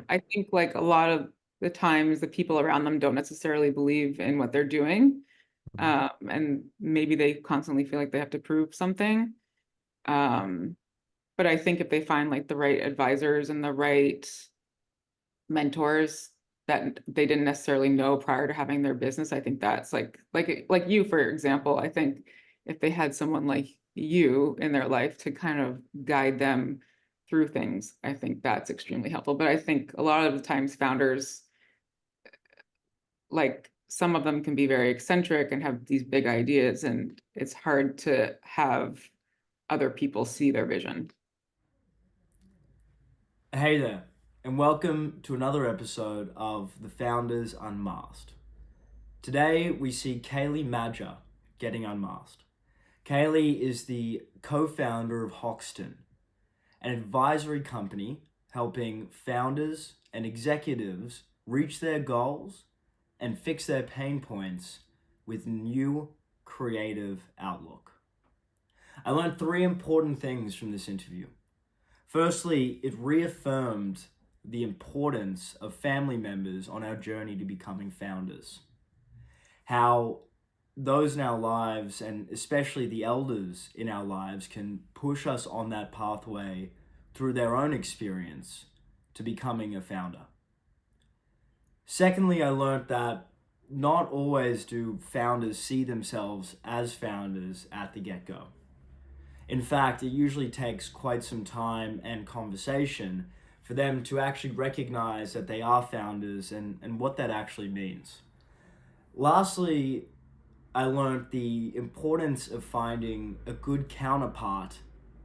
I think like a lot of the times the people around them don't necessarily believe in what they're doing. And maybe they constantly feel like they have to prove something. Um, but I think if they find like the right advisors and the right mentors that they didn't necessarily know prior to having their business, I think that's like you, for example. I think if they had someone like you in their life to kind of guide them through things, I think that's extremely helpful. But I think a lot of the times founders, like some of them can be very eccentric and have these big ideas, and it's hard to have other people see their vision. Hey there, and welcome to another episode of the Founders Unmasked. Today we see Kailey Madger getting unmasked. Kailey is the co-founder of Hoxton, an advisory company helping founders and executives reach their goals and fix their pain points with new creative outlook. I learned three important things from this interview. Firstly, it reaffirmed the importance of family members on our journey to becoming founders. How those in our lives, and especially the elders in our lives, can push us on that pathway through their own experience to becoming a founder. Secondly, I learned that not always do founders see themselves as founders at the get-go. In fact, it usually takes quite some time and conversation for them to actually recognize that they are founders and what that actually means. Lastly, I learned the importance of finding a good counterpart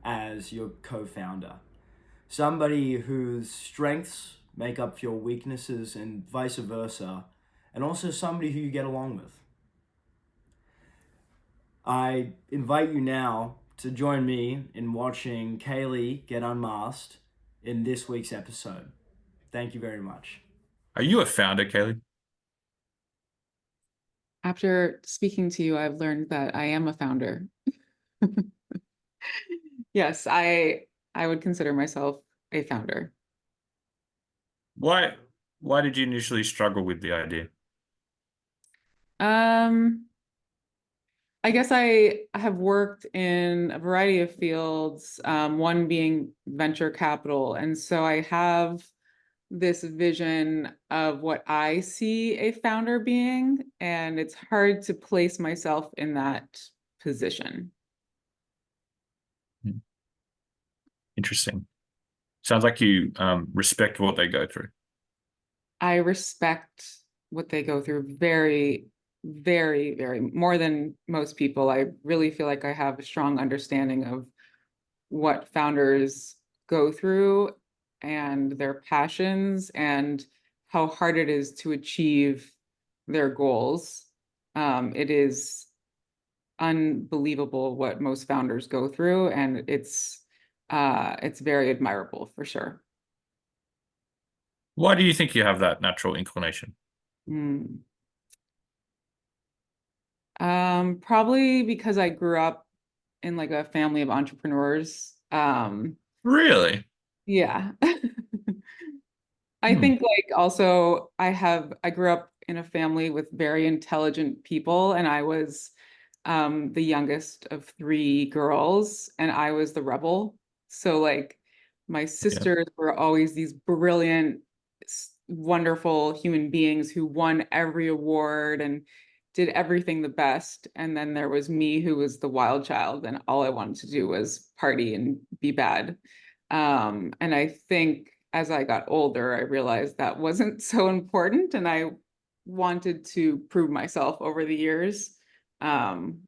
as your co founder. Somebody whose strengths make up for your weaknesses and vice versa, and also somebody who you get along with. I invite you now to join me in watching Kailey get unmasked in this week's episode. Thank you very much. Are you a founder, Kailey? After speaking to you, I've learned that I am a founder. Yes, I would consider myself a founder. Why why did you initially struggle with the idea? Um, I guess I have worked in a variety of fields, one being venture capital. And so I have this vision of what I see a founder being, and it's hard to place myself in that position. Hmm. Interesting. Sounds like you respect what they go through. I respect what they go through very, very, very more than most people. I really feel like I have a strong understanding of what founders go through and their passions and how hard it is to achieve their goals. It is unbelievable what most founders go through, and it's very admirable for sure. Why do you think you have that natural inclination? Mm. Probably because I grew up in like a family of entrepreneurs. Really? Yeah. I Hmm. think like also I grew up in a family with very intelligent people, and I was the youngest of three girls, and I was the rebel. So like my Yeah. sisters were always these brilliant, wonderful human beings who won every award and did everything the best. And then there was me who was the wild child, and all I wanted to do was party and be bad. And I think as I got older, I realized that wasn't so important, and I wanted to prove myself over the years. Um,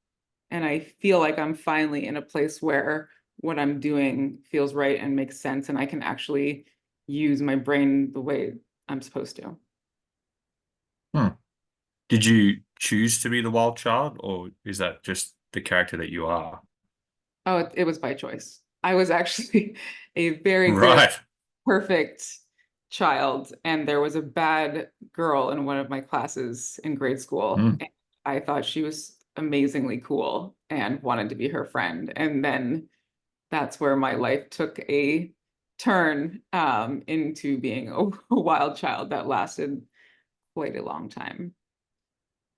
and I feel like I'm finally in a place where what I'm doing feels right and makes sense, and I can actually use my brain the way I'm supposed to. Hmm. Did you choose to be the wild child, or is that just the character that you are? Oh, it was by choice. I was actually a very good, Right. perfect child, and there was a bad girl in one of my classes in grade school. Hmm. And I thought she was amazingly cool and wanted to be her friend. And then that's where my life took a turn into being a wild child that lasted quite a long time.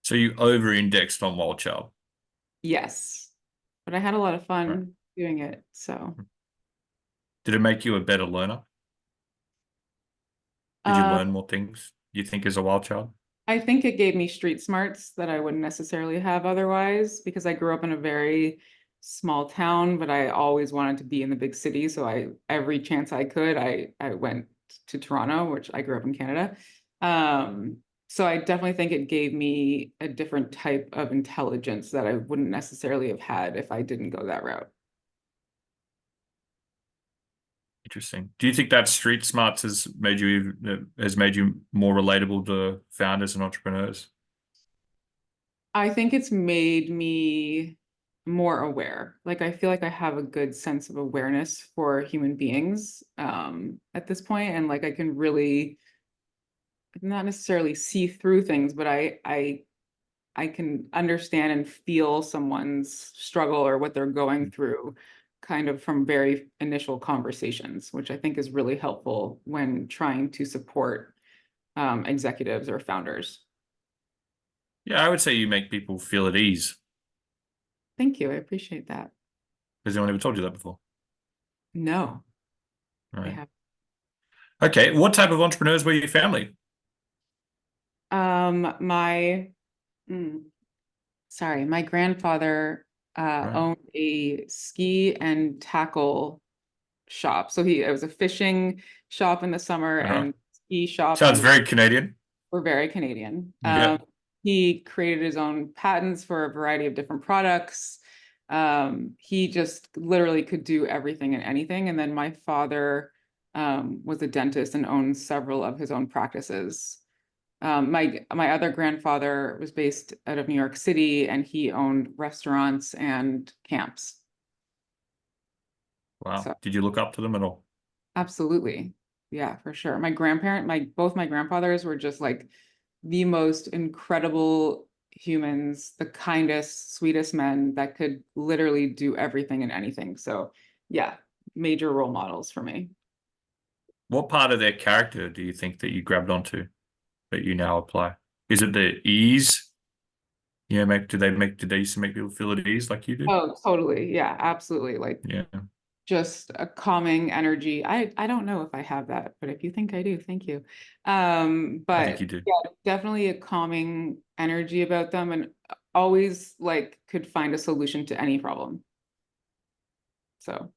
So you over-indexed on wild child, Yes, but I had a lot of right? fun doing it. So, Did it make you a better learner? Did you uh, learn more things, you think, as a wild child? I think it gave me street smarts that I wouldn't necessarily have otherwise because I grew up in a very small town, but I always wanted to be in the big city. So every chance I could, I went to Toronto, which I grew up in Canada. Um, so I definitely think it gave me a different type of intelligence that I wouldn't necessarily have had if I didn't go that route. Interesting. Do you think that street smarts has made you more relatable to founders and entrepreneurs? I think it's made me more aware. Like I feel like I have a good sense of awareness for human beings at this point, and like I can really not necessarily see through things, but I can understand and feel someone's struggle or what they're going through kind of from very initial conversations, which I think is really helpful when trying to support executives or founders. Yeah, I would say you make people feel at ease. Thank you. I appreciate that. Has anyone ever told you that before? No, they Right. have. Okay. What type of entrepreneurs were your family? My mm, sorry, my grandfather Right. owned a ski and tackle shop. So it was a fishing shop in the summer Uh-huh. and ski shop Sounds in very Canadian. we're very Canadian. Yeah. He created his own patents for a variety of different products. He just literally could do everything and anything. And then my father was a dentist and owned several of his own practices. My other grandfather was based out of New York City, and he owned restaurants and camps. Wow. So Did you look up to them at all? absolutely, yeah, for sure. Both my grandfathers were just like the most incredible humans, the kindest, sweetest men that could literally do everything and anything. So yeah, major role models for me. What part of their character do you think that you grabbed onto that you now apply? Is it the ease? Yeah, did they used to make people feel at ease like you do? Oh, totally. Yeah, absolutely. Like Yeah, just a calming energy. I don't know if I have that, but if you think I do, thank you. I think you But do. yeah, definitely a calming energy about them and always like could find a solution to any problem. So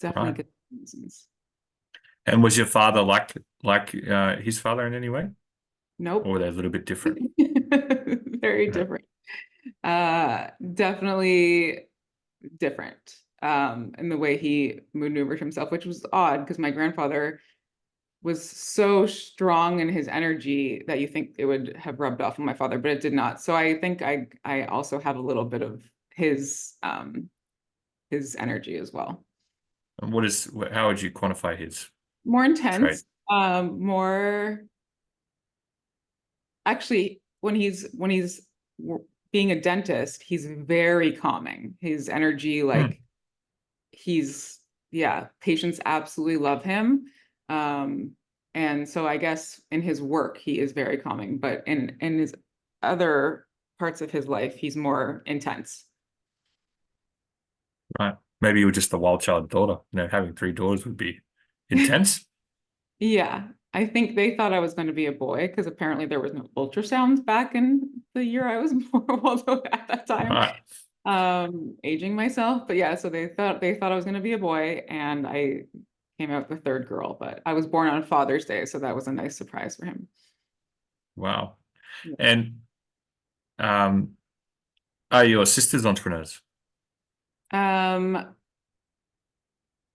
definitely Right. good reasons. And was your father like his father in any way? Or Nope. were they a little bit different? Very Yeah. different. Definitely different in the way he maneuvered himself, which was odd because my grandfather was so strong in his energy that you think it would have rubbed off on my father, but it did not. So I think I also have a little bit of his energy as well. And how would you quantify his More trait? intense, more actually when he's being a dentist, he's very calming. His energy, Hmm, like he's yeah, patients absolutely love him. Um, and so I guess in his work he is very calming, but in his other parts of his life, he's more intense. right. Maybe you were just the wild child daughter. Having three daughters would be intense. Yeah, I think they thought I was going to be a boy because apparently there was no ultrasounds back in the year I was born, although at that time Right. aging myself. But yeah, so they thought I was going to be a boy, and I came out the third girl, but I was born on Father's Day, so that was a nice surprise for him. Wow. Yeah. And um, are your sisters entrepreneurs? Um,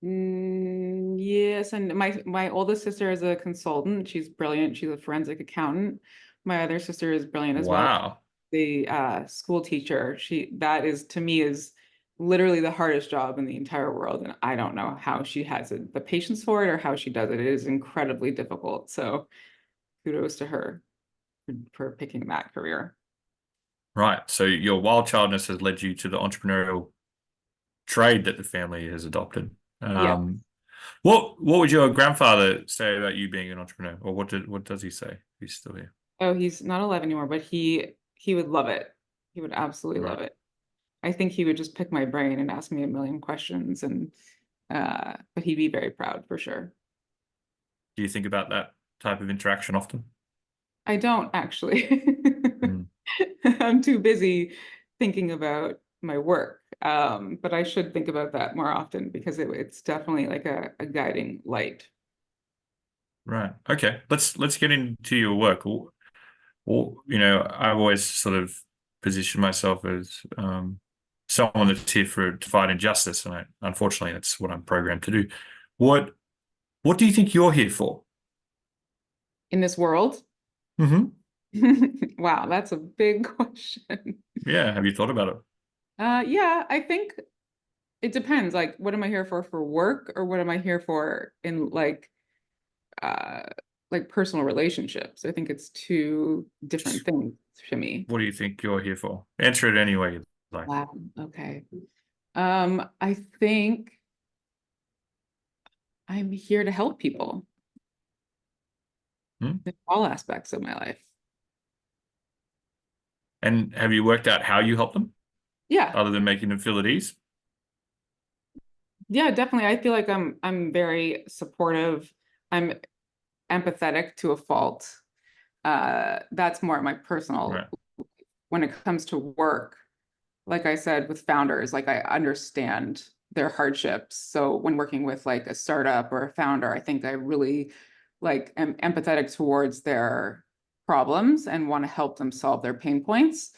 yes, and my oldest sister is a consultant. She's brilliant. She's a forensic accountant. My other sister is brilliant as well. Wow. The school teacher. That is to me is literally the hardest job in the entire world, and I don't know how she has the patience for it or how she does it. It is incredibly difficult. So kudos to her for picking that career. Right. So your wild childness has led you to the entrepreneurial trade that the family has adopted. Yeah. What would your grandfather say about you being an entrepreneur, or what does he say? He's still here, Oh, he's not alive anymore, but he would love it. He would absolutely right? love it. I think he would just pick my brain and ask me a million questions, and but he'd be very proud for sure. Do you think about that type of interaction often? I don't actually. Mm. I'm too busy thinking about my work. But I should think about that more often because it's definitely like a guiding light. Right. Okay. Let's get into your work. I've always sort of positioned myself as someone that's here to fight injustice, and unfortunately, that's what I'm programmed to do. What What do you think you're here for? In this world? Hmm. Wow, that's a big question. Yeah. Have you thought about it? Yeah, I think it depends. Like, what am I here for work, or what am I here for in uh like personal relationships? I think it's two different Just things to me. what do you think you're here for? Answer it any way you like. Wow. Okay. I think I'm here to help people Hmm? in all aspects of my life. And have you worked out how you help them, Yeah. other than making them feel at ease? Yeah, definitely. I feel like I'm very supportive. I'm empathetic to a fault. That's more my Right. personal. When it comes to work, like I said, with founders, like I understand their hardships. So when working with like a startup or a founder, I think I really like am empathetic towards their problems and want to help them solve their pain points.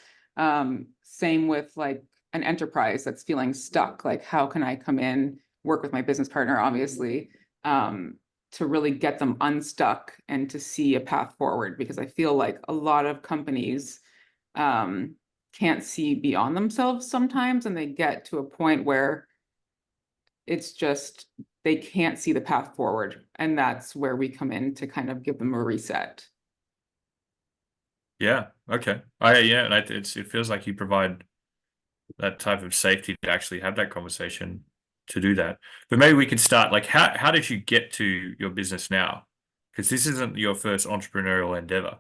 Same with like an enterprise that's feeling stuck. Like, how can I come in, work with my business partner, obviously, um, to really get them unstuck and to see a path forward? Because I feel like a lot of companies um, can't see beyond themselves sometimes, and they get to a point where it's just they can't see the path forward, and that's where we come in to kind of give them a reset. Yeah. Okay. It feels like you provide that type of safety to actually have that conversation to do that. But maybe we could start like how did you get to your business now? Because this isn't your first entrepreneurial endeavor.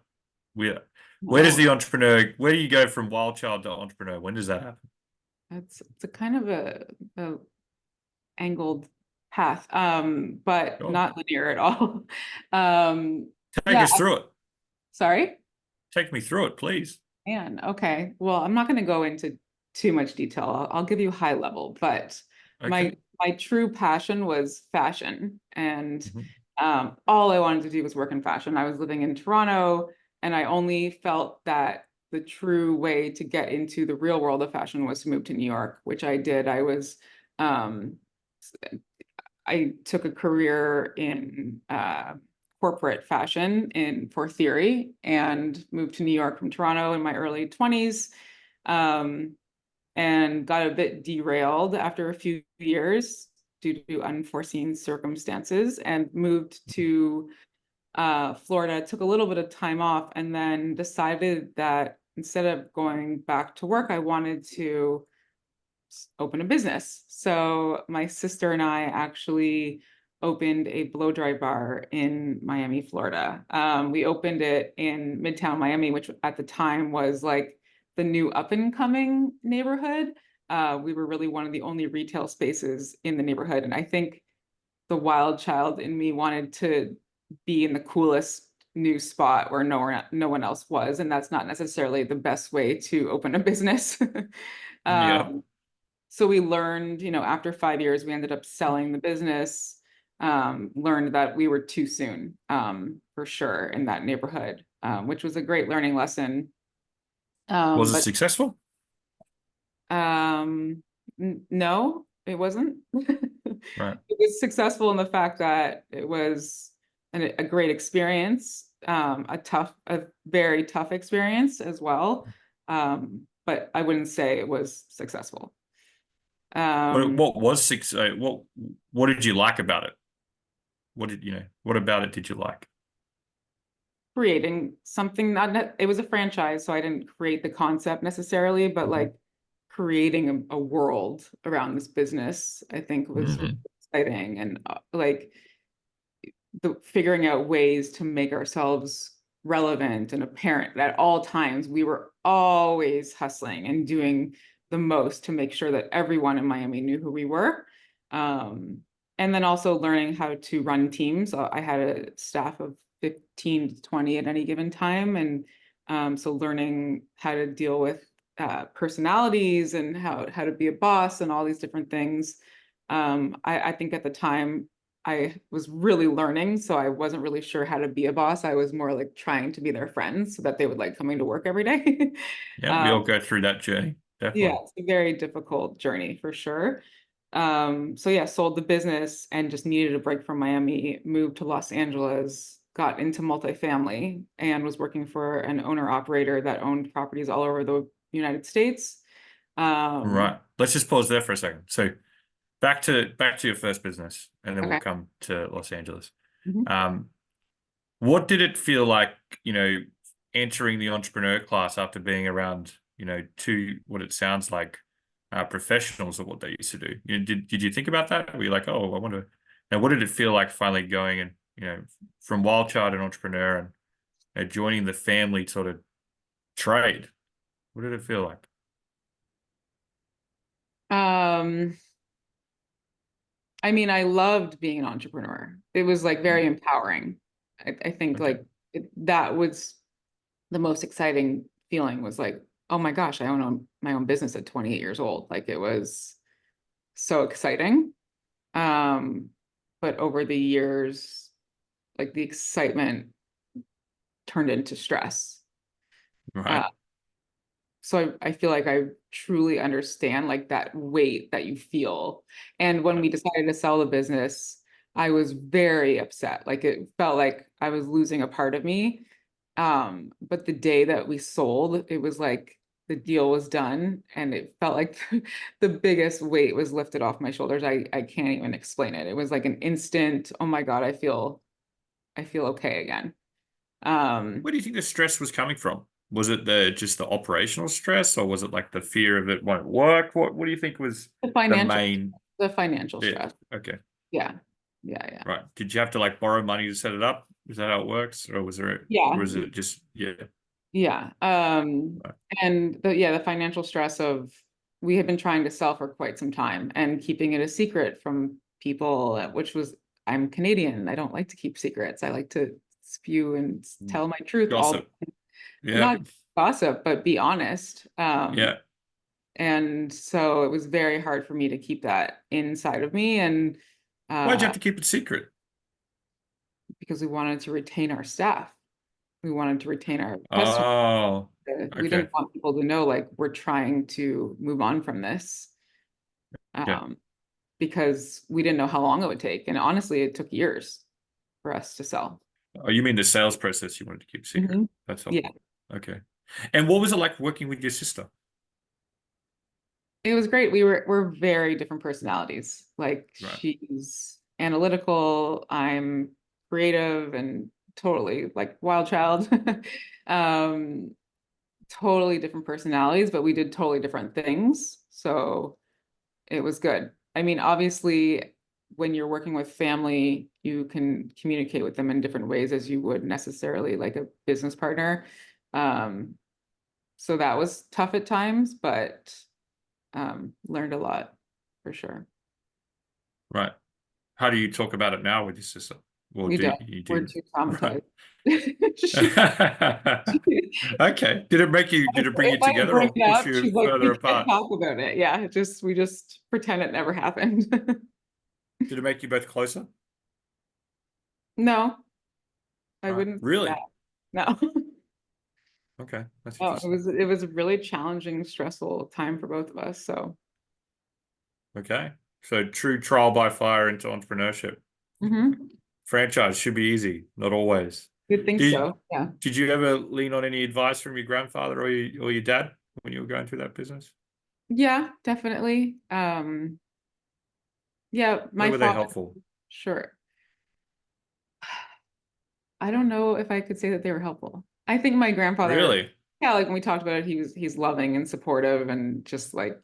Where does No, where do you go from wild child to entrepreneur? When does that happen? it's a kind of a angled path, but Oh, not linear at all. um take yeah, us through it. sorry. Take me through it, please. And okay, well, I'm not going to go into too much detail. I'll give you high level, but Okay. my true passion was fashion, and Mhm. all I wanted to do was work in fashion. I was living in Toronto, and I only felt that the true way to get into the real world of fashion was to move to New York, which I did. Um, I took a career in corporate fashion in for theory and moved to New York from Toronto in my early 20s, um, and got a bit derailed after a few years due to unforeseen circumstances, and moved to Florida, took a little bit of time off, and then decided that instead of going back to work, I wanted to open a business. So my sister and I actually opened a blow dry bar in Miami, Florida. We opened it in Midtown Miami, which at the time was like the new up and coming neighborhood. We were really one of the only retail spaces in the neighborhood. And I think the wild child in me wanted to be in the coolest new spot where no one else was. And that's not necessarily the best way to open a business. Yeah. um, so we learned, after 5 years, we ended up selling the business, learned that we were too soon, for sure, in that neighborhood, which was a great learning lesson. Was it But successful? no, it wasn't. Right. It was successful in the fact that it was a great experience, a very tough experience as well. But I wouldn't say it was successful. Um, What was six? What did you like about it? What about it did you like? Creating something, it was a franchise, so I didn't create the concept necessarily, but Mhm. like creating a world around this business, I think was Mhm. exciting, and like the figuring out ways to make ourselves relevant and apparent at all times. We were always hustling and doing the most to make sure that everyone in Miami knew who we were. And then also learning how to run teams. I had a staff of 15 to 20 at any given time. And so learning how to deal with personalities and how to be a boss and all these different things. I think at the time I was really learning, so I wasn't really sure how to be a boss. I was more like trying to be their friends so that they would like coming to work every day. Yeah, we all go through that journey, Yeah, definitely. it's a very difficult journey for sure. So yeah, sold the business and just needed a break from Miami, moved to Los Angeles, got into multifamily, and was working for an owner operator that owned properties all over the United States. Um, Right. Let's just pause there for a second. So back to your first business, and then we'll okay. come to Los Angeles. Mhm. Um, what did it feel like, entering the entrepreneur class after being around, two, what it sounds like, professionals of what they used to do? Did you think about that? Were you like, oh, I want to, now what did it feel like finally going and, from wild child and entrepreneur and joining the family sort of trade? What did it feel like? Um, I mean, I loved being an entrepreneur. It was like very Mm, empowering. I think okay. like that was the most exciting feeling, was like, oh my gosh, I own my own business at 28 years old. Like it was so exciting. Um, but over the years, like the excitement turned into stress. Uh, Right. so I feel like I truly understand like that weight that you feel. And when we decided to sell the business, I was very upset. Like it felt like I was losing a part of me. But the day that we sold, it was like the deal was done, and it felt like the biggest weight was lifted off my shoulders. I can't even explain it. It was like an instant, oh my God, I feel okay again. Um, Where do you think the stress was coming from? Was it just the operational stress, or was it like the fear of it won't work? What do you think was the the financial, main? the financial Yeah. stress. Okay. Yeah. Yeah. Yeah. Right. Did you have to like borrow money to set it up? Is that how it works, or Yeah. was it just yeah? Yeah. Right. And the financial stress of, we had been trying to sell for quite some time and keeping it a secret from people, which was, I'm Canadian. I don't like to keep secrets. I like to spew and tell my truth all, Gossip. Yeah. not gossip, but be honest. Yeah. And so it was very hard for me to keep that inside of me. And Why'd you uh, have to keep it secret? because we wanted to retain our staff, we wanted to retain our customers. Oh, We okay. didn't want people to know like we're trying to move on from this, Yeah. um, because we didn't know how long it would take. And honestly, it took years for us to sell. Oh, you mean the sales process you wanted to keep secret? Mhm. That's Yeah, helpful. Okay. And what was it like working with your sister? it was great. We're very different personalities. Like Right. she's analytical, I'm creative and totally like wild child. um, totally different personalities, but we did totally different things. So it was good. I mean, obviously, when you're working with family, you can communicate with them in different ways as you would necessarily like a business partner. Um, so that was tough at times, but learned a lot for sure. Right. How do you talk about it now with your sister? Well, We do don't. you We're do? too Right. traumatized. She, Okay. Did it bring if you I together bring or it push up, you she's like, further we can't apart? talk about it. Yeah, we just pretend it never happened. Did it make you both closer? No, I Right. wouldn't say that. Really? No. Okay. That's Oh, interesting. it was a really challenging, stressful time for both of us. So, Okay. So true trial by fire into entrepreneurship. mhm. Franchise should be easy, not always. You'd think Did so. Yeah. did you ever lean on any advice from your grandfather or your dad when you were going through that business? Yeah, definitely. Yeah, Where my were they father, helpful? sure. I don't know if I could say that they were helpful. I think my grandfather, Really? yeah, like when we talked about it, he's loving and supportive and just like,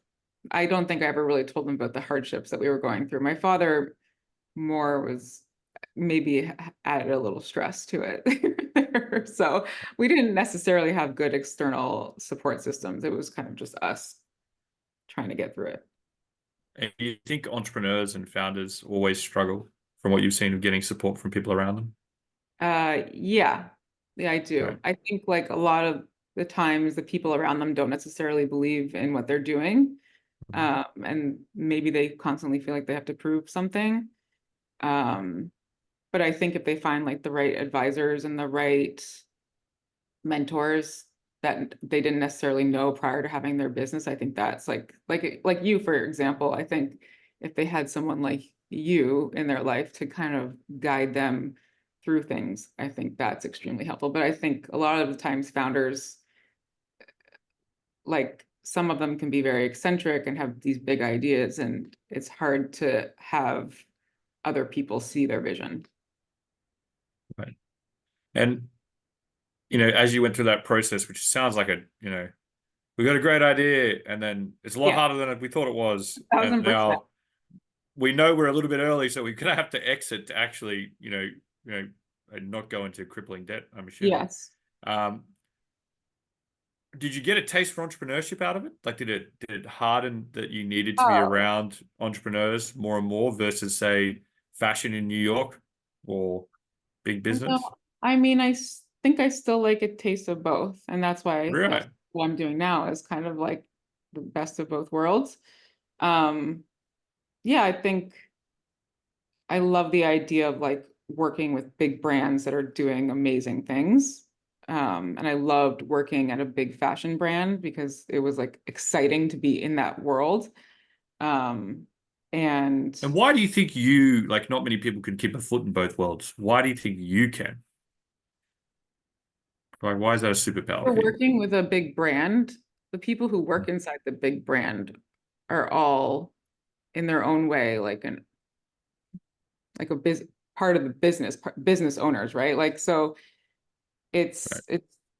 I don't think I ever really told him about the hardships that we were going through. My father more was maybe added a little stress to it. So we didn't necessarily have good external support systems. It was kind of just us trying to get through it. And you think entrepreneurs and founders always struggle from what you've seen of getting support from people around them? Yeah, I Right. do. I think like a lot of the times the people around them don't necessarily believe in what they're doing. And maybe they constantly feel like they have to prove something. Um, but I think if they find like the right advisors and the right mentors that they didn't necessarily know prior to having their business, I think that's like you, for example. I think if they had someone like you in their life to kind of guide them through things, I think that's extremely helpful. But I think a lot of the times founders, like some of them can be very eccentric and have these big ideas, and it's hard to have other people see their vision. Right. And, as you went through that process, which sounds like we got a great idea, and then it's a lot Yeah, harder than we thought it was. And 1000%. now we know we're a little bit early, so we're gonna have to exit to actually, and not go into crippling debt, I'm assuming. Yes. Um, did you get a taste for entrepreneurship out of it? Like, did it harden that you needed to be Oh, around entrepreneurs more and more versus, say, fashion in New York or big no, business? I mean, think I still like a taste of both. And that's why I Right. what I'm doing now is kind of like the best of both worlds. Um, yeah, I think I love the idea of like working with big brands that are doing amazing things. And I loved working at a big fashion brand because it was like exciting to be in that world. Um, and And why do you think like, not many people can keep a foot in both worlds? Why do you think you can? Like, why is that a superpower for for you? working with a big brand, the people who work inside the big brand are all in their own way, like a part of the business owners, right? Like, so Right. it's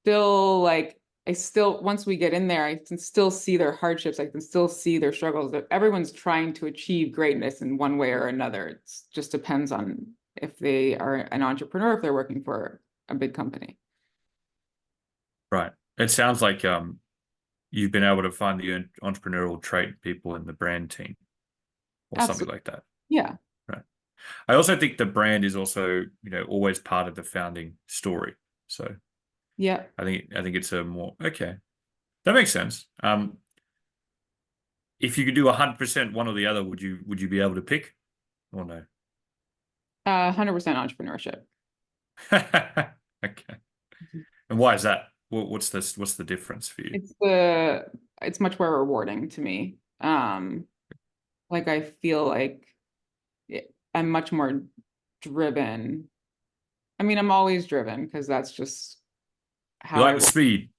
still like I still once we get in there, I can still see their hardships. I can still see their struggles. Everyone's trying to achieve greatness in one way or another. It just depends on if they are an entrepreneur, if they're working for a big company. Right. It sounds like you've been able to find the entrepreneurial trait people in the brand team or something Absolutely. like that. Yeah. Right. I also think the brand is also, always part of the founding story. So Yeah. I think it's a more okay. That makes sense. If you could do 100% one or the other, would you be able to pick or no? 100% entrepreneurship. Okay. And why is that? What's the difference for you? It's the it's much more rewarding to me. Like I feel like I'm much more driven. I mean, I'm always driven because that's just You how I like the work. speed?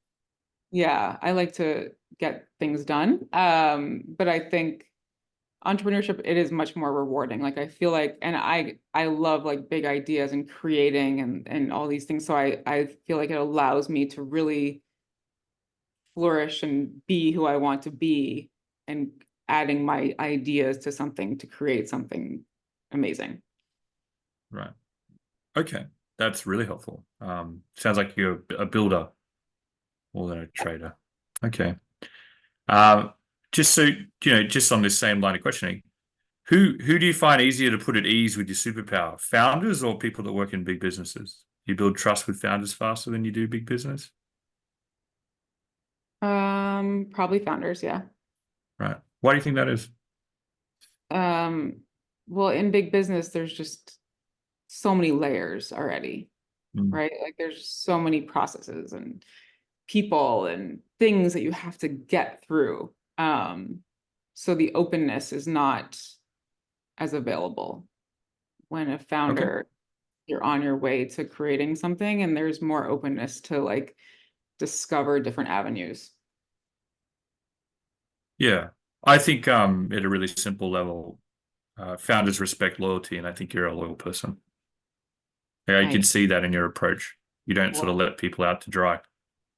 Yeah, I like to get things done. But I think entrepreneurship, it is much more rewarding. Like I feel like, and I love like big ideas and creating and all these things. So I feel like it allows me to really flourish and be who I want to be and adding my ideas to something to create something amazing. Right. Okay. That's really helpful. Sounds like you're a builder more than a trader. Okay. Um, just so just on this same line of questioning, who do you find easier to put at ease with your superpower? Founders or people that work in big businesses? You build trust with founders faster than you do big business? Probably founders, yeah. Right. Why do you think that is? Um, well, in big business, there's just so many layers already, Mm. right? Like there's so many processes and people and things that you have to get through. So the openness is not as available when a Okay. founder, you're on your way to creating something and there's more openness to like discover different avenues. Yeah. I think at a really simple level, founders respect loyalty, and I think you're a loyal person. Yeah, you I can see that in your approach. You don't sort of let people out to dry.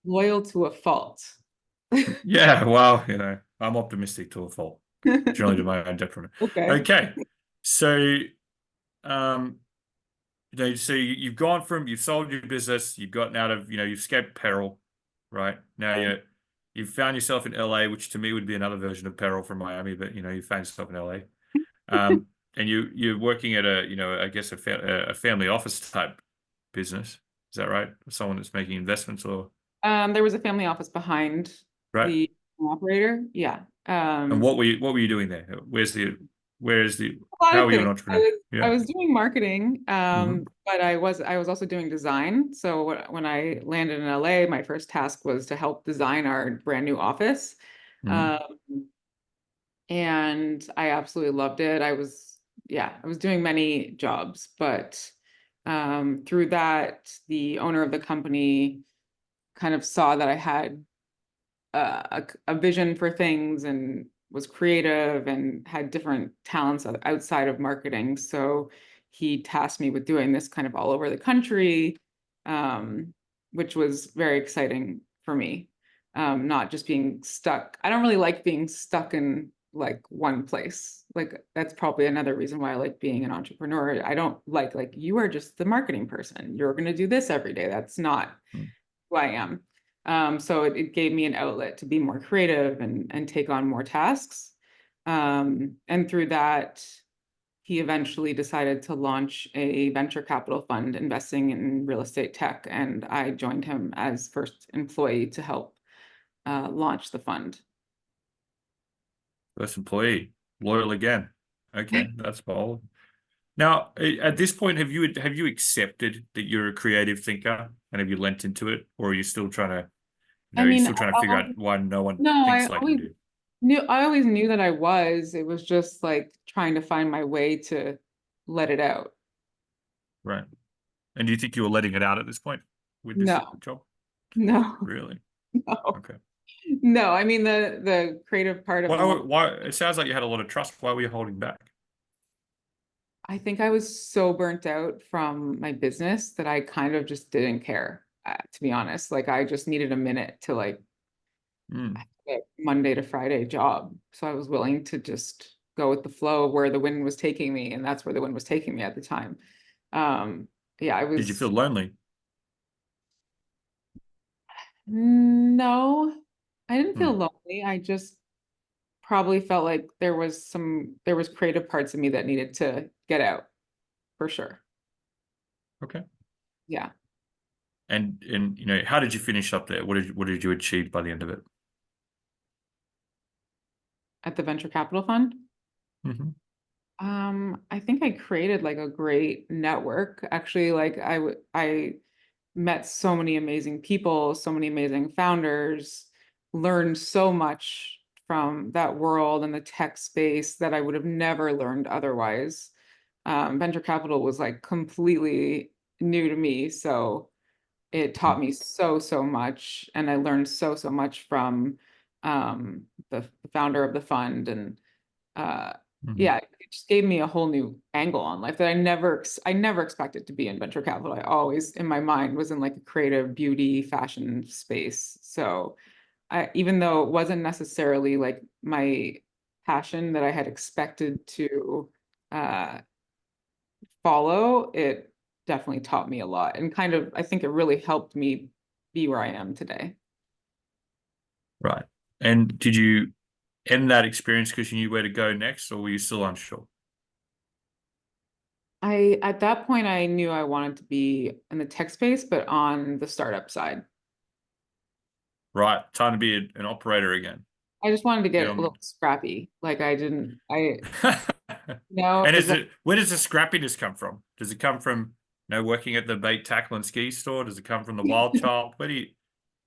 loyal to a fault. Yeah, well, I'm optimistic to a fault, generally to my own detriment. Okay. Okay, so So you've gone from, you've sold your business, you've gotten out of, you've escaped peril, right? Now you've found yourself in LA, which to me would be another version of peril from Miami, but you found yourself in LA. And you're working at I guess a family office type business. Is that right? Someone that's making investments or There was a family office behind right? the operator. Yeah. And what were you doing there? Where is the A lot how of are you an things. entrepreneur? I Yeah. was doing marketing, Hmm. but I was also doing design. So when I landed in LA, my first task was to help design our brand new office. Hmm. Um, and I absolutely loved it. I was doing many jobs, but through that, the owner of the company kind of saw that I had a vision for things and was creative and had different talents outside of marketing. So he tasked me with doing this kind of all over the country, which was very exciting for me. Not just being stuck. I don't really like being stuck in like one place. Like that's probably another reason why I like being an entrepreneur. I don't like you are just the marketing person. You're going to do this every day. That's not who I am. So it gave me an outlet to be more creative and take on more tasks. And through that, he eventually decided to launch a venture capital fund investing in real estate tech, and I joined him as first employee to help launch the fund. First employee, loyal again. Okay, that's bold. Now, at this point, have you accepted that you're a creative thinker and have you lent into it, or are you still trying to, I you're mean, still trying to figure out why no one no, thinks like you do? I always knew that I was. It was just like trying to find my way to let it out. Right. And do you think you were letting it out at this point with this No, job? no, Really? no. Okay. No, I mean the creative part of launch. Why? It sounds like you had a lot of trust. Why were you holding back? I think I was so burnt out from my business that I kind of just didn't care, to be honest. Like I just needed a minute to like Hmm. get Monday to Friday job. So I was willing to just go with the flow of where the wind was taking me, and that's where the wind was taking me at the time. Um, yeah, I Did you was feel lonely? no, I didn't feel Hmm. lonely. I just probably felt like there was creative parts of me that needed to get out for sure. Okay. Yeah. And how did you finish up there? What did you achieve by the end of it? At the venture capital fund. Hmm. I think I created like a great network. Actually, like I met so many amazing people, so many amazing founders, learned so much from that world and the tech space that I would have never learned otherwise. Venture capital was like completely new to me, so it taught me so much, and I learned so much from the founder of the fund, and uh, Hmm. yeah, it just gave me a whole new angle on life that I never expected to be in venture capital. I always, in my mind, was in like a creative beauty fashion space. So even though it wasn't necessarily like my passion that I had expected to uh, follow, it definitely taught me a lot and kind of, I think it really helped me be where I am today. Right. And did you end that experience because you knew where to go next, or were you still unsure? At that point, I knew I wanted to be in the tech space, but on the startup side. Right. Time to be an operator again. I just wanted to Get get a on. little scrappy. Like I didn't, it And was is like, it where does the scrappiness come from? Does it come from working at the bait tackle and ski store? Does it come from the wild child?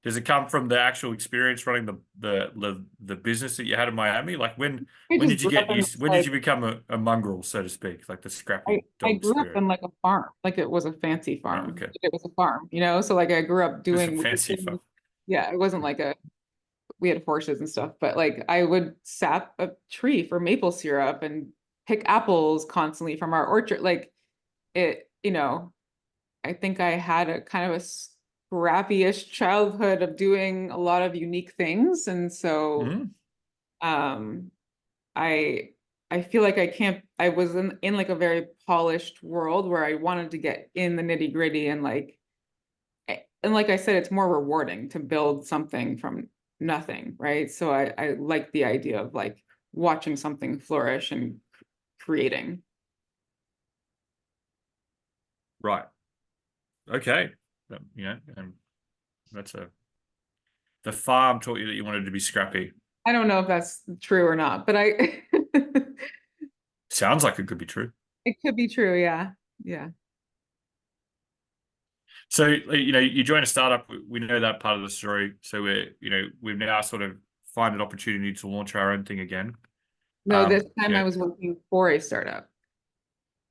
Does it come from the actual experience running the business that you had in Miami? Like I when just did you grew up get in used? this When did like, you become a mongrel, so to speak, like the scrappy I dog grew up spirit? in like a farm, like it was a fancy Oh, farm. okay, It was a farm, So like I grew up just a doing weird fancy fun. things. Yeah, it wasn't like we had horses and stuff, but like I would sap a tree for maple syrup and pick apples constantly from our orchard. Like it, I think I had a kind of a scrappy-ish childhood of doing a lot of unique things. And so Hmm. um I I feel like I was in like a very polished world where I wanted to get in the nitty gritty and like I said, it's more rewarding to build something from nothing, right? So I like the idea of like watching something flourish and creating. Right. Okay. And that's the farm taught you that you wanted to be scrappy. I don't know if that's true or not, but I Sounds like it could be true. it could be true, yeah. Yeah. So, you join a startup. We know that part of the story. So we've now sort of find an opportunity to launch our own thing again. No, this You time I know, was working for a startup.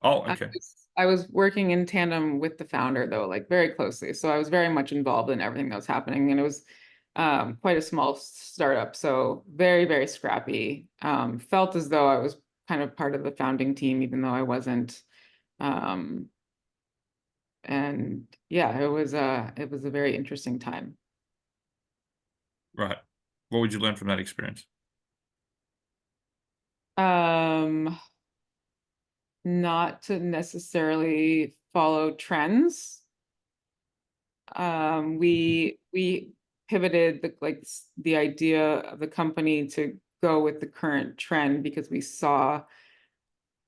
oh, I okay. I was working in tandem with the founder though, like very closely. So I was very much involved in everything that was happening. And it was quite a small startup. So very, very scrappy. Felt as though I was kind of part of the founding team, even though I wasn't. Um, and yeah, it was a very interesting time. Right. What would you learn from that experience? Um, Not to necessarily follow trends. We pivoted the idea of the company to go with the current trend because we saw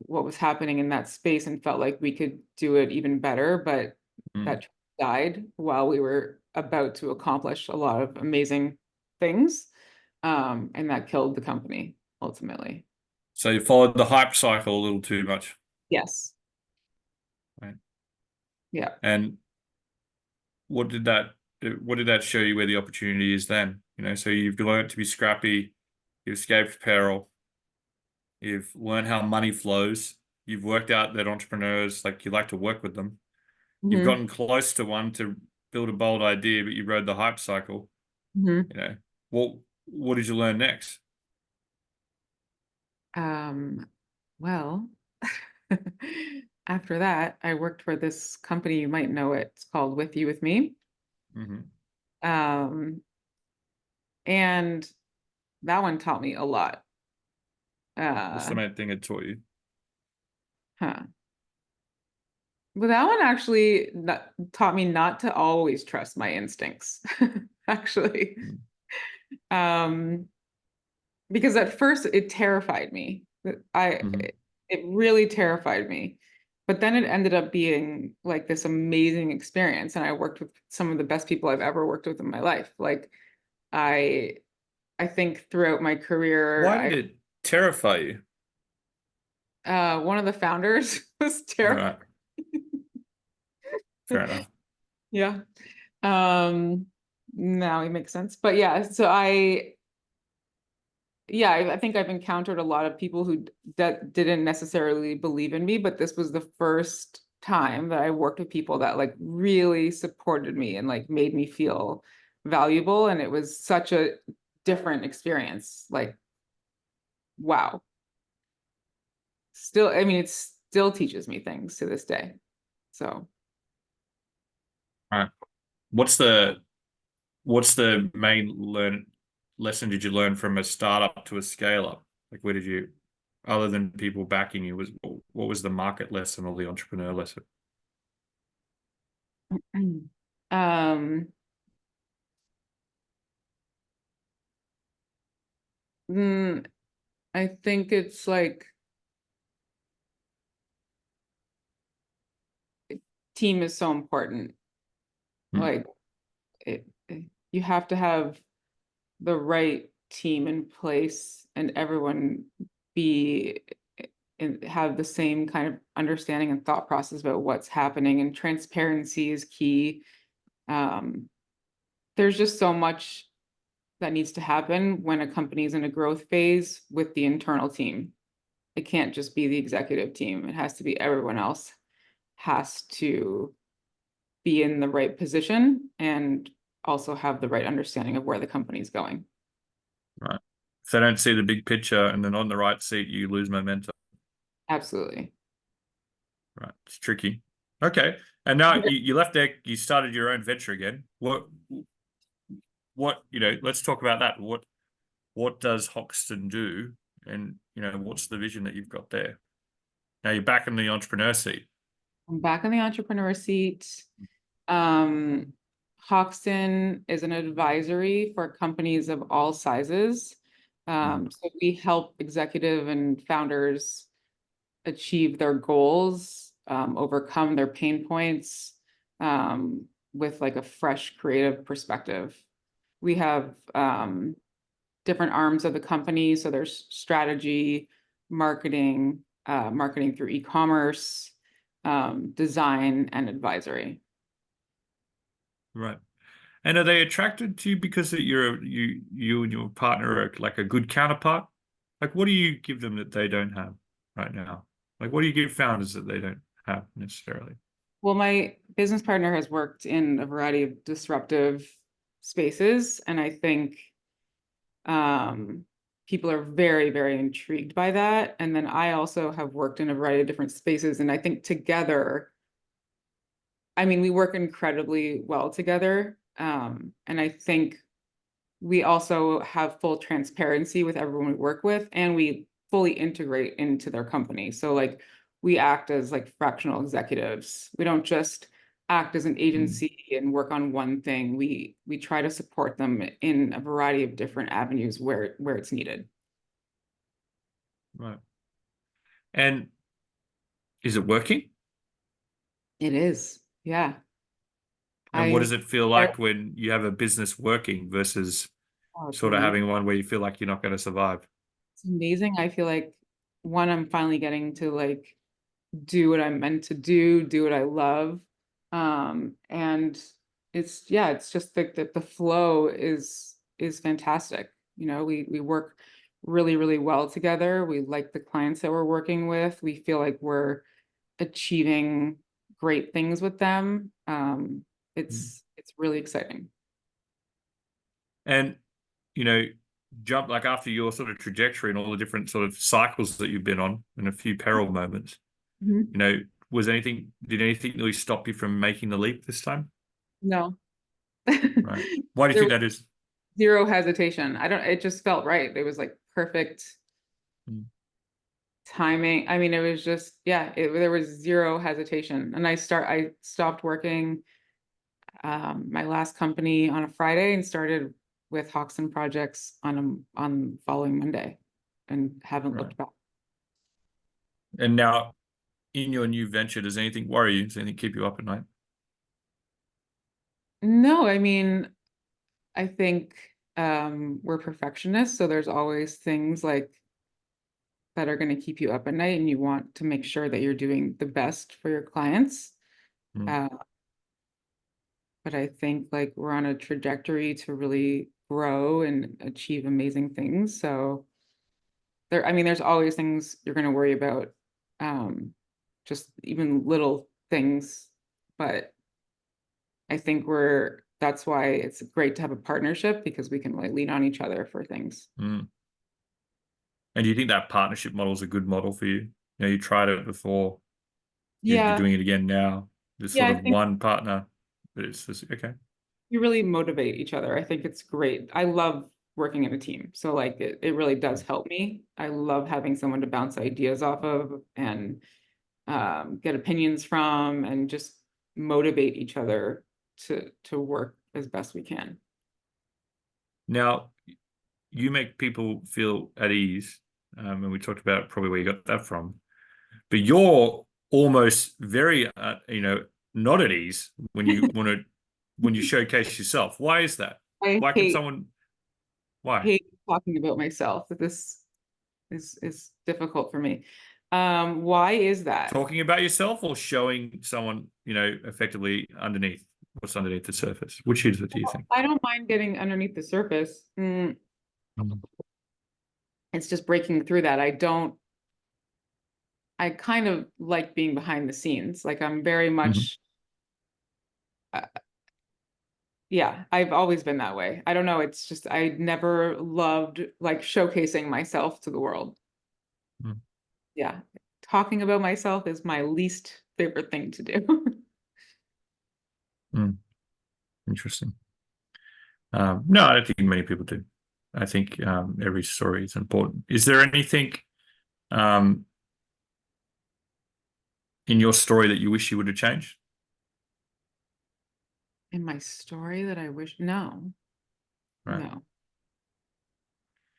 what was happening in that space and felt like we could do it even better, but Mm. that died while we were about to accomplish a lot of amazing things. And that killed the company ultimately. So you followed the hype cycle a little too much, Yes. right? Yeah. And what did that what did that show you where the opportunity is then? So you've learned to be scrappy, you've escaped peril, you've learned how money flows, you've worked out that entrepreneurs like you like to work with them. You've Hmm. gotten close to one to build a bold idea, but you rode the hype cycle. Hmm. You know, what what did you learn next? Um, well, after that, I worked for this company, you might know it. It's called With You With Me. Hmm. Um, and that one taught me a lot. What's Uh, the main thing it taught you? huh. But that one actually taught me not to always trust my instincts, actually. Um, because at first it terrified me. Mm-hmm. It really terrified me. But then it ended up being like this amazing experience, and I worked with some of the best people I've ever worked with in my life. Like I I think throughout my career, Why did it terrify you? one of the founders was terrified. Right, fair enough. Yeah. Now it makes sense. But yeah, so I think I've encountered a lot of people who that didn't necessarily believe in me, but this was the first time that I worked with people that like really supported me and like made me feel valuable. And it was such a different experience. Like, wow. Still, I mean, it still teaches me things to this day. So, Right. What's the what's the main lesson did you learn from a startup to a scale up? Like where did you, other than people backing you, was what was the market lesson or the entrepreneur lesson? um, mm, I think it's like team is so important. Hmm. Like you have to have the right team in place and everyone be and have the same kind of understanding and thought process about what's happening, and transparency is key. Um, there's just so much that needs to happen when a company is in a growth phase with the internal team. It can't just be the executive team. It has to be everyone else has to be in the right position and also have the right understanding of where the company's going. Right. If they don't see the big picture and they're not in the right seat, you lose momentum. Absolutely. Right. It's tricky. Okay. And now you left there, you started your own venture again. Let's talk about that. What does Hoxton do? And what's the vision that you've got there? Now you're back in the entrepreneur seat. I'm back in the entrepreneur seat. Hoxton is an advisory for companies of all sizes. So we help executive and founders achieve their goals, overcome their pain points, with like a fresh creative perspective. We have different arms of the company. So there's strategy, marketing, marketing through e-commerce, design, and advisory. Right. And are they attracted to you because that you and your partner are like a good counterpart? Like, what do you give them that they don't have right now? Like, what do you give founders that they don't have necessarily? Well, my business partner has worked in a variety of disruptive spaces, and I think people are very, very intrigued by that. And then I also have worked in a variety of different spaces, and I think together, I mean, we work incredibly well together. And I think we also have full transparency with everyone we work with, and we fully integrate into their company. So like we act as like fractional executives. We don't just act as an agency and work on one thing. We try to support them in a variety of different avenues where it's needed. Right. And is it working? It is. Yeah. And what I does it feel like when you have a business working versus oh, it's sort of amazing. having one where you feel like you're not going to survive? It's amazing. I feel like one, I'm finally getting to like do what I'm meant to do what I love. And it's just like the flow is fantastic. We work really, really well together. We like the clients that we're working with. We feel like we're achieving great things with them. It's really exciting. And, you know, jump like after your sort of trajectory and all the different sort of cycles that you've been on and a few peril moments, Mhm. did anything really stop you from making the leap this time? No. Right. Why do you There think was that is? zero hesitation. It just felt right. It was like perfect Mm. timing. I mean, it was just, yeah, there was zero hesitation. And I stopped working my last company on a Friday and started with Hoxton projects on following Monday and haven't Right. looked back. And now in your new venture, does anything worry you? Does anything keep you up at night? No, I mean, I think we're perfectionists, so there's always things like that are going to keep you up at night, and you want to make sure that you're doing the best for your clients. Mm. Uh, but I think like we're on a trajectory to really grow and achieve amazing things. So I mean, there's always things you're going to worry about, just even little things. But I think that's why it's great to have a partnership because we can like lean on each other for things. Mm. And do you think that partnership model is a good model for you? You tried it before, you're Yeah. doing it again now. There's Yeah, sort I of think one partner, but it's just okay. we really motivate each other. I think it's great. I love working in a team. So like it really does help me. I love having someone to bounce ideas off of and get opinions from and just motivate each other to work as best we can. Now, you make people feel at ease, and we talked about probably where you got that from. But you're almost very, not at ease when you showcase yourself. Why is that? I Why can someone? Why? hate talking about myself. This is difficult for me. Why is that? Talking about yourself or showing someone, effectively underneath what's underneath the surface? Which is it, do you think? I don't mind getting underneath the surface. It's just breaking through that. I kind of like being behind the scenes. Like I'm very Mhm. much, uh, yeah, I've always been that way. I don't know. It's just, I never loved like showcasing myself to the world. Mm. Yeah. Talking about myself is my least favorite thing to do. Mm. Interesting. No, I don't think many people do. I think every story is important. Is there anything um, in your story that you wish you would have changed? In my story that I wish, no, Right. no,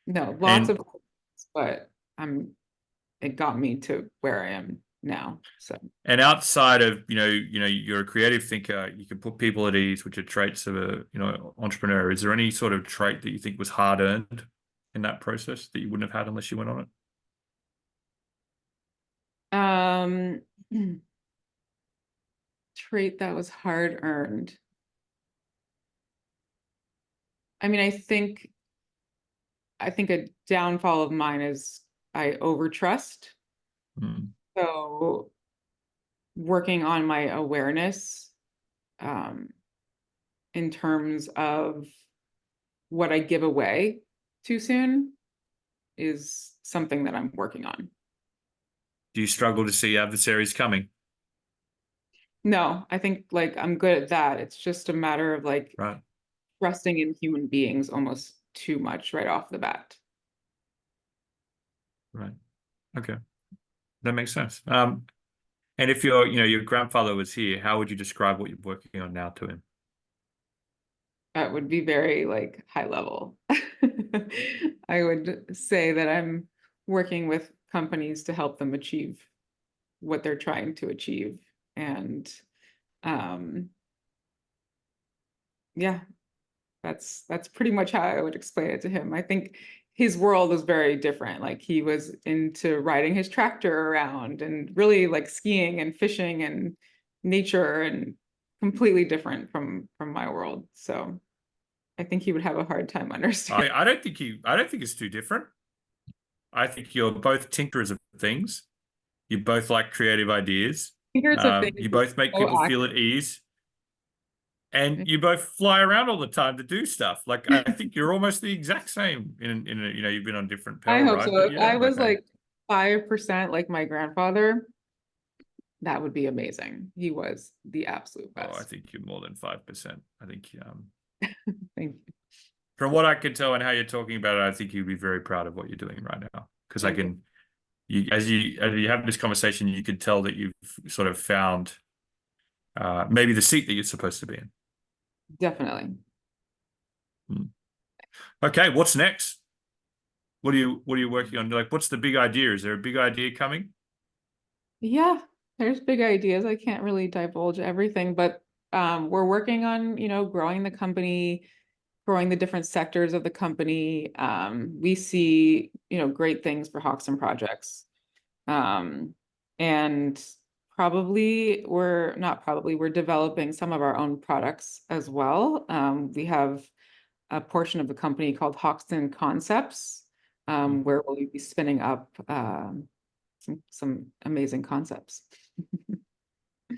no, lots of And things, but it got me to where I am now. So and outside of, you're a creative thinker, you can put people at ease, which are traits of a, entrepreneur. Is there any sort of trait that you think was hard earned in that process that you wouldn't have had unless you went on it? um trait that was hard earned. I mean, I think a downfall of mine is I overtrust. Hmm. So working on my awareness um, in terms of what I give away too soon is something that I'm working on. Do you struggle to see adversaries coming? No, I think like I'm good at that. It's just a matter of like Right. trusting in human beings almost too much right off the bat. Right. Okay. That makes sense. And if your grandfather was here, how would you describe what you're working on now to him? That would be very like high level. I would say that I'm working with companies to help them achieve what they're trying to achieve. And um, yeah, that's pretty much how I would explain it to him. I think his world was very different. Like he was into riding his tractor around and really like skiing and fishing and nature and completely different from my world. So I think he would have a hard time understanding. I don't think it's too different. I think you're both tinkerers of things. You both like creative ideas. Fingers of things You is both make so people feel accurate. at ease, and you both fly around all the time to do stuff. Like I think you're almost the exact same. You've been on different I pedal hope ride, so. but If yeah, I like was like 5% like my grandfather, that would be amazing. He was the absolute I best. think you're more than 5%. I think Thank you. from what I can tell and how you're talking about it, I think you'd be very proud of what you're doing right now. Because I Thank you. can, as you have this conversation, you can tell that you've sort of found maybe the seat that you're supposed to be in. Definitely. Hmm. Okay, what's next? What are you working on? Like, what's the big idea? Is there a big idea coming? Yeah, there's big ideas. I can't really divulge everything, but we're working on, growing the company, growing the different sectors of the company. We see, great things for Hoxton projects. Um, and we're developing some of our own products as well. We have a portion of the company called Hoxton Concepts, where we'll be spinning up some amazing concepts.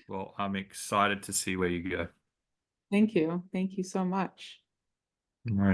Well, I'm excited to see where you go. Thank you. Thank you so much. All right.